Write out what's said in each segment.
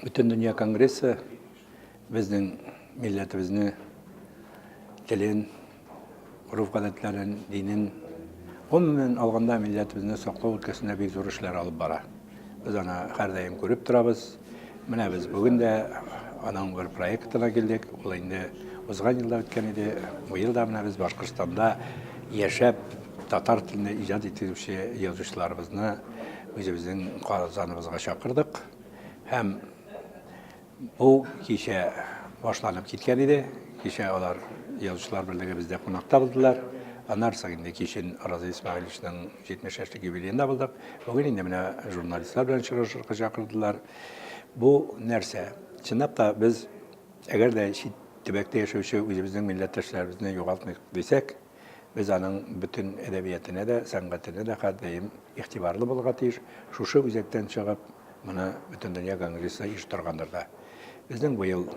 Bütün Dünya Kongresi bizning milletimizni tilin, urf-гадәтләрен, dinin, umumen alganda milletimizni saqlау өлкәсендә бик зур эшләр алып бара. Без аны һәрдаим күреп торабыз. Менә без бүген дә аның бер проектына килдек. Ул инде узган елда үткән иде. Бу елда менә без Башкортстанда яшәп татар телендә иҗат итүче язучыларыбызны үзебезнең казаныбызга чакырдык. Һәм бу кичә башланып киткән иде. Кичә алар язучылар берлеге бездә кунакта булдылар. Аннан соң инде кичен Раза Исмәгыйлевичнең 70 яшьлек юбилеенда булдык. Бүген инде менә журналистлар белән очрашырга чакырдылар. Бу нәрсә? Чынлап та без әгәр дә төбәктә яшәүче үзебезнең милләттәшләребезне югалтмыйк дисәк, без аның бөтен әдәбиятына да, сәнгатенә дә һәрдаим игътибарлы булырга тиеш. Шушы үзәктән чыгып, моны бөтен дөнья конгрессы оештыргандыр да. Безнең бу ел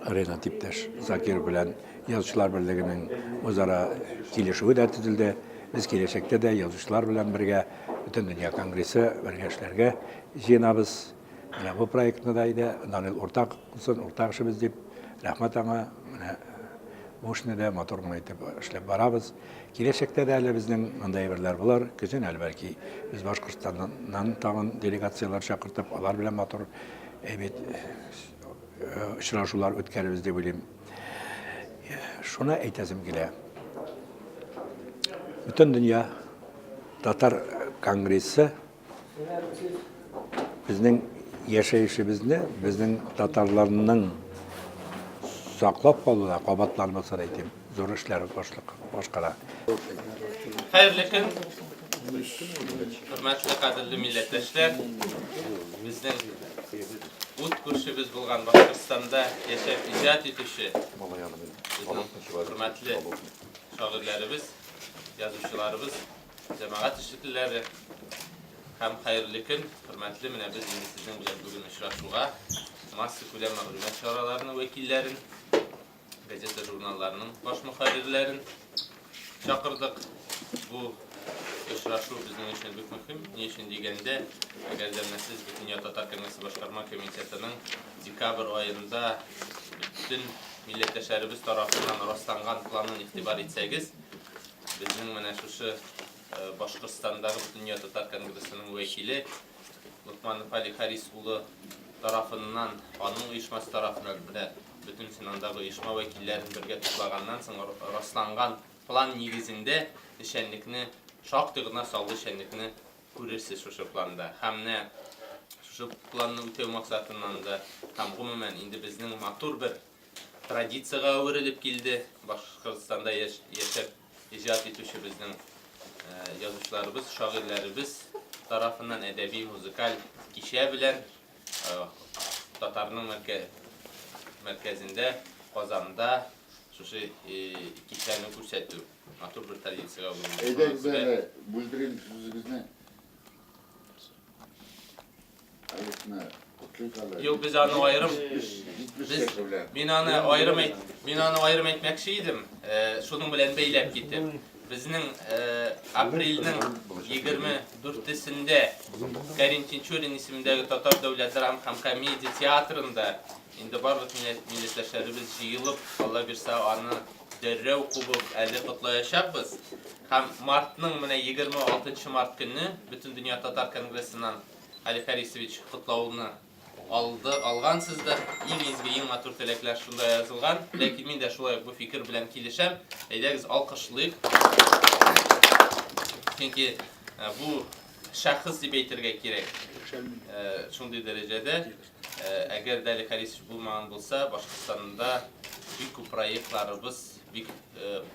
Ренат иптәш Закир белән язучылар берлегенең үзара килешүе дә төзелде. Без киләчәктә дә язучылар белән бергә бөтен дөнья конгрессы бергә эшләргә җыенабыз. Менә бу проектны да иде, Данил уртак булсын, уртак эшебез дип, рәхмәт аңа. Менә бу эшне дә матур гына итеп эшләп барабыз. Киләчәктә дә әле безнең мондай берләр булыр. Көзен әлбәлки без Башкортстаннан тагын делегациялар чакыртып, алар белән матур очрашулар үткәребез дип уйлыйм. Шуны әйтәсем килә. Бөтен дөнья татар конгрессы безнең яшәешебезне, безнең татарларның саклап калуына кабатланмаса да әйтим, зур эшләр башкара. Хәерле көн, хөрмәтле кадерле милләттәшләр. Безнең ут күршебез булган Башкортстанда яшәп иҗат итүче хөрмәтле шагыйрьләребез, язучыларыбыз, җәмәгать эшлеклеләре һәм хәерле көн, хөрмәтле менә без инде сезнең белән бүген очрашуга масса күләм мәгълүмат чараларының вәкилләрен, газета журналларының баш мөхәррирләрен чакырдык. Бу очрашу безнең өчен бик мөһим. Ни өчен дигәндә, әгәр дә сез Бөтен татар конгрессы башкарма комитетының декабрь аенда бөтен милләттәшләребез тарафыннан расланган планын игътибар итсәгез, безнең менә шушы Башкортстандагы Бөтен татар конгрессының вәкиле Лукманов Али Харис улы тарафыннан, аның оешмасы тарафыннан бөтен синандагы оешма вәкилләрен бергә туплаганнан соң расланган план нигезендә эшчәнлекне шактый гына салды эшчәнлекне күрерсез шушы планда. Һәм шушы планны үтәү максатыннан да һәм гомумән инде безнең матур бер традициягә әверелеп килде. Башкортстанда яшәп иҗат итүче безнең язучыларыбыз, шагыйрьләребез тарафыннан әдәби, музыкаль кичә белән татарның мәркәзендә, Казанда шушы кичәне күрсәтү. Матур бер традициягә әверелде. Бүлдерим сүзебезне. Юк, без аны аерым. Мин аны аерым әйтмәкче идем. Шуның белән бәйләп китеп. Безнең апрельнең 24-сендә Кәрим Тинчурин исемендәге Татар дәүләт драма һәм комедия театрында инде барлык милләттәшләребез җыелып, Алла бирсә, аны дәррәү кубып әле котлаячакбыз. Һәм мартның менә 26 март көнне Бөтен дөнья татар конгрессынан Али Харисович котлауны алгансыздар. Иң изге, иң матур теләкләр шунда язылган. Ләкин мин дә шулай бу фикер белән килешәм. Әйдәгез алкышлыйк. Чөнки бу шәхес дип әйтергә кирәк. Шундый дәрәҗәдә, әгәр дә Али Харисович булмаган булса, Башкортстанда бик күп проектларыбыз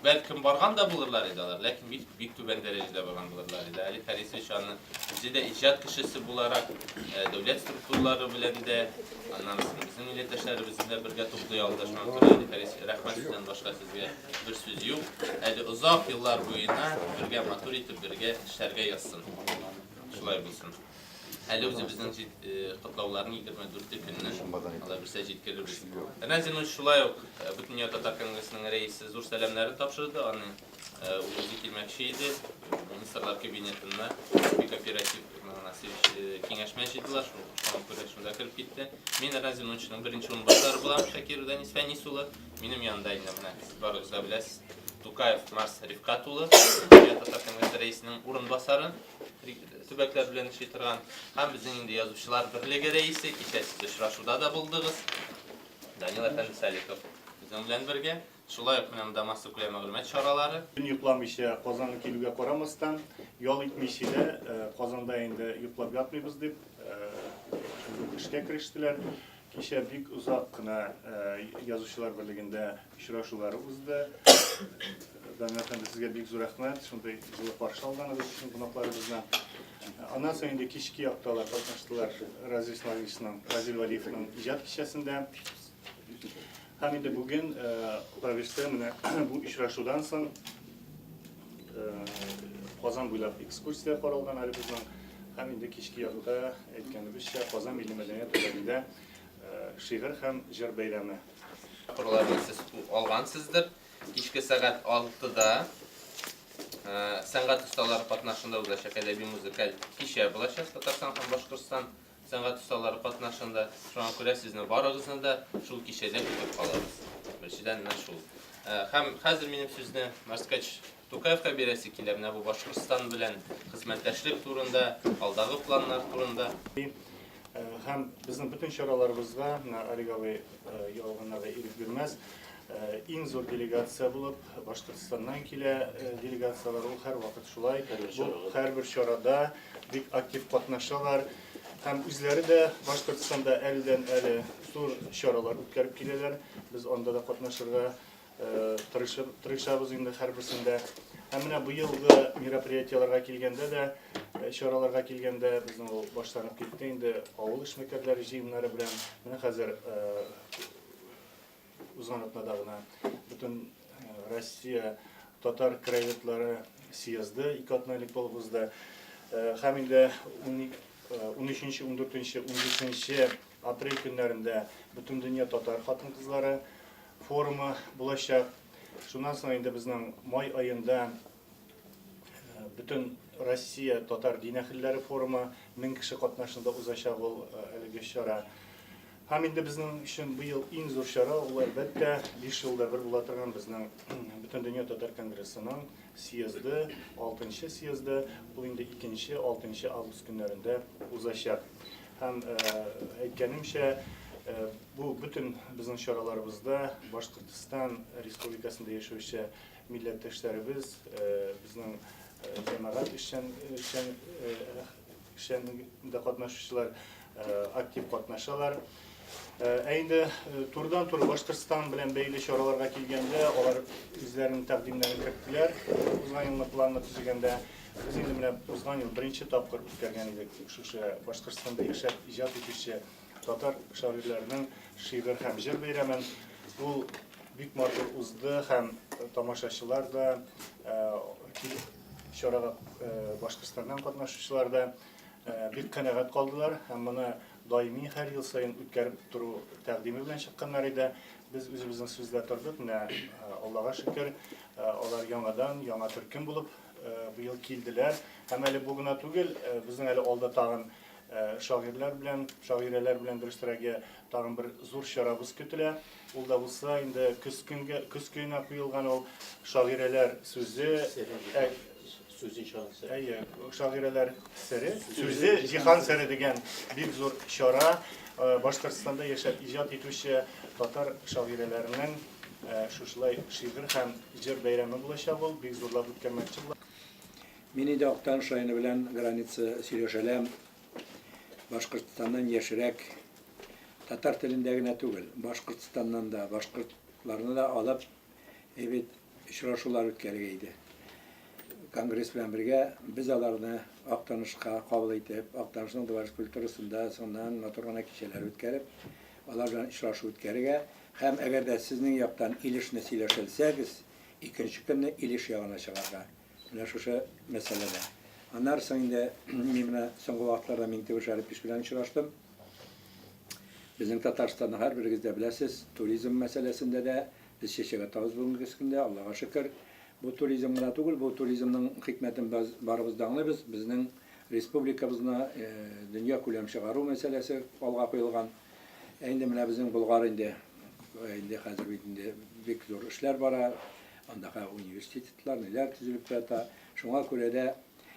бәлкем барган да булырлар иде алар, ләкин бик түбән дәрәҗәдә барган булырлар иде. Али Харисович аны үзе дә иҗат кешесе буларак, дәүләт структуралары белән дә, аннан безнең милләттәшләребез белән бергә туплый алды. Шуңа күрә Али Харисович рәхмәт белән башка сезгә бер сүз юк. Әле озак еллар буена бергә матур итеп бергә эшләргә язсын. Шулай булсын. Әле үзебезнең котлауларны 24 көнне алар берсә җиткерербез. Рәзин шулай ук Бөтен татар конгрессының рәисе зур сәламнәрен тапшырды. Аны үзе килмәкче иде. Министрлар кабинетында бик оператив Васильевич кеңешме жидылар, шуңа күрә шунда кіріп кетті. Мен Разиновичның бірінші орынбасары булам, Шакир Данис Фәнис улы. Минем янында инде менә сез барыгыз да беләсез. Тукаев Марс Рифкат улы, Татар Конгрессы рәисенең урынбасары, төбәкләр белән эшли торган. Һәм безнең инде язучылар берлеге рәисе, кичә сез очрашуда да булдыгыз. Данил Әфәнди Саликов безнең белән бергә. Шулай ук менә монда масса күләм мәгълүмат чаралары. Йокламыйча Казанга килүгә карамастан, ял итмичә дә Казанда инде йоклап ятмыйбыз дип эшкә керештеләр. Кичә бик узак кына язучылар берлегендә очрашулар узды. Данил Әфәнди, сезгә бик зур рәхмәт. Шундай җылы каршы алганыгыз өчен кунакларыбызны. Аннан соң инде кички якталар катнаштылар Разил Валиевның иҗат кичәсендә. Һәм инде бүген Павишта менә бу очрашудан соң Казан буйлап экскурсия каралган әле безнең. Һәм инде кички якта әйткәнебезчә Казан милли мәдәният үзәгендә шигырь һәм җыр бәйрәме. Құраларны сіз алғансыздыр. Кичке сағат 6-да сәнгать ұсталары катнашында узачак әдәби музыкаль кичә булачак Татарстан һәм Башкортстан сәнгать ұсталары катнашында. Шуңа күрә сезне барыгызны да шул кичәдә көтеп калабыз. Беренчедән менә шул. Һәм хәзер минем сүзне Марскач Тукаевка бирәсе килә менә бу Башкортстан белән хезмәттәшлек турында, алдагы планнар турында. Һәм безнең бөтен чараларыбызга Алигавый ялганнарга ирек бирмәс. Иң зур делегация булып Башкортстаннан килә делегациялар, ул һәр вакыт шулай. Һәрбер чарада бик актив катнашалар. Һәм үзләре дә Башкортстанда әледән-әле зур чаралар үткәреп киләләр. Без анда да катнашырга тырышабыз инде һәрберсендә. Һәм менә бу елгы мероприятияларга килгәндә дә, чараларга килгәндә безнең ул башланып китте инде авыл эшмәкәрләре җыеннары белән. Менә хәзер узган атнада гына бөтен Россия татар краеведлары съезды 2 атналык булып узды. Һәм инде 13-14, 15 апрель көннәрендә бөтен дөнья татар хатын-кызлары форумы булачак. Шуннан соң инде безнең май аенда бөтен Россия татар дин әһелләре форумы 1000 кеше катнашында узачак ул әлеге чара. Һәм инде безнең өчен бу ел иң зур чара ул әлбәттә 5 елда бер була торган безнең бөтен дөнья татар конгрессының съезды, 6-нчы съезды, ул инде 2-6 август көннәрендә узачак. Һәм әйткәнемчә, бу бөтен безнең чараларыбызда Башкортстан Республикасында яшәүче милләттәшләребез, безнең җәмәгать эшчәнлегендә катнашучылар актив катнашалар. Инде турдан-тур Башкортстан белән бәйле чараларга килгәндә, алар үзләренең тәкъдимнәрен кертәләр. Узган елны планны төзегәндә, без инде менә узган ел беренче тапкыр үткәргән идек. Шушы Башкортстанда яшәп иҗат итүче татар шагыйрьләренең шигырь һәм җыр бәйрәмен. Ул бик матур узды һәм тамашачылар да, чарага Башкортстаннан катнашучылар да бик канәгать калдылар һәм моны даими һәр ел сайын үткәреп тору тәкъдиме белән чыкканнар иде. Без үзебезнең сүздә тордык, менә Аллага шөкер, алар яңа төркем булып бу ел килделәр. Һәм әле бу гына түгел, безнең әле алда тагын шагыйрьләр белән дөрестерәге тагын бер зур чарабыз көтелә. Ул да булса инде көз көненә куелган ул шагыйрьләр сүзе, шагыйрьләр сәре, сүзе җиһан сәре дигән бик зур чара. Башкортстанда яшәп иҗат итүче татар шагыйрьләренең шушылай шигырь һәм җыр бәйрәме булачак, ул бик зурлап үткәрмәкче була. Мин инде Актан шайны белән граница сөйләшәләм. Башкортстаннан яшерәк татар телендә генә түгел, Башкортстаннан да, башкортларны да алып, очрашулар үткәргән иде. Конгресс белән бергә без аларны Актанышка кабул итеп, Актанышның дәваш культурасында соннан матур гына кичәләр үткәреп, алар белән очрашу үткәрергә һәм әгәр дә сезнең яктан Илешне сөйләшәлсәгез, икенче көнне Илеш ягына чыгарга. Менә шушы мәсьәләдә. Аннан соң инде мин соңгы вакытларда Миңтимер Шәрипов белән очраштым. Безнең Татарстанны һәрберегез дә беләсез, туризм мәсьәләсендә дә без чәчәк атабыз бүгенге көндә, Аллага шөкер. Бу туризм гына түгел, бу туризмның хикмәтен барыбыз да аңлыйбыз. Безнең республикабызна дөнья күләм чыгару мәсьәләсе алга куелган. Инде менә безнең Болгар инде хәзер инде бик зур эшләр бара. Андагы университетлар ниләр төзелеп ята. Шуңа күрә дә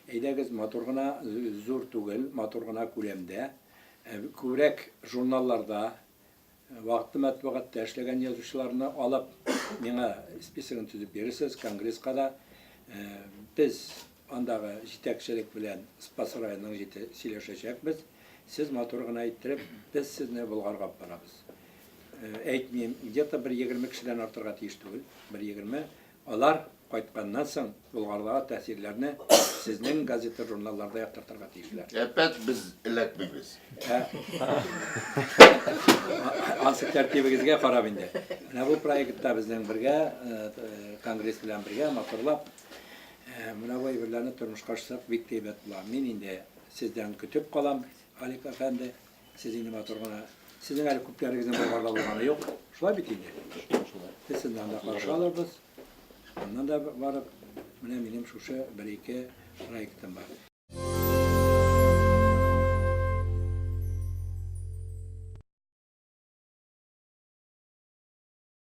әйдәгез матур гына зур түгел, матур гына күләмдә күбрәк журналларда вакытлы матбугатта эшләгән язучыларны алып миңа списогын төзеп бирерсез конгресска да. Без андагы җитәкчелек белән Спас районының җите сөйләшәчәкбез. Сез матур гына әйттереп, без сезне Болгарга барабыз. Әйтмим, где-то 120 кешедән артырга тиеш түгел. 120. Алар кайтканнан соң Болгардагы тәэсирләрне сезнең газета, журналларда яктыртырга тиешләр. Әпәт biz эләкмибез. Ансы тәртибегезгә карап инде. Менә бу проектта безнең бергә конгресс белән бергә матурлап менә бу әйберләрне тормышка ашырсак бик әйбәт була. Мин инде сездән көтеп калам, Алик әфәнде. Сез инде матур гына. Сезнең әле күпләрегезнең Болгарда булганы юк. Шулай бит инде. Без сездән дә каршы алырбыз. Аннан да барып, менә минем шушы 1-2 проектым бар.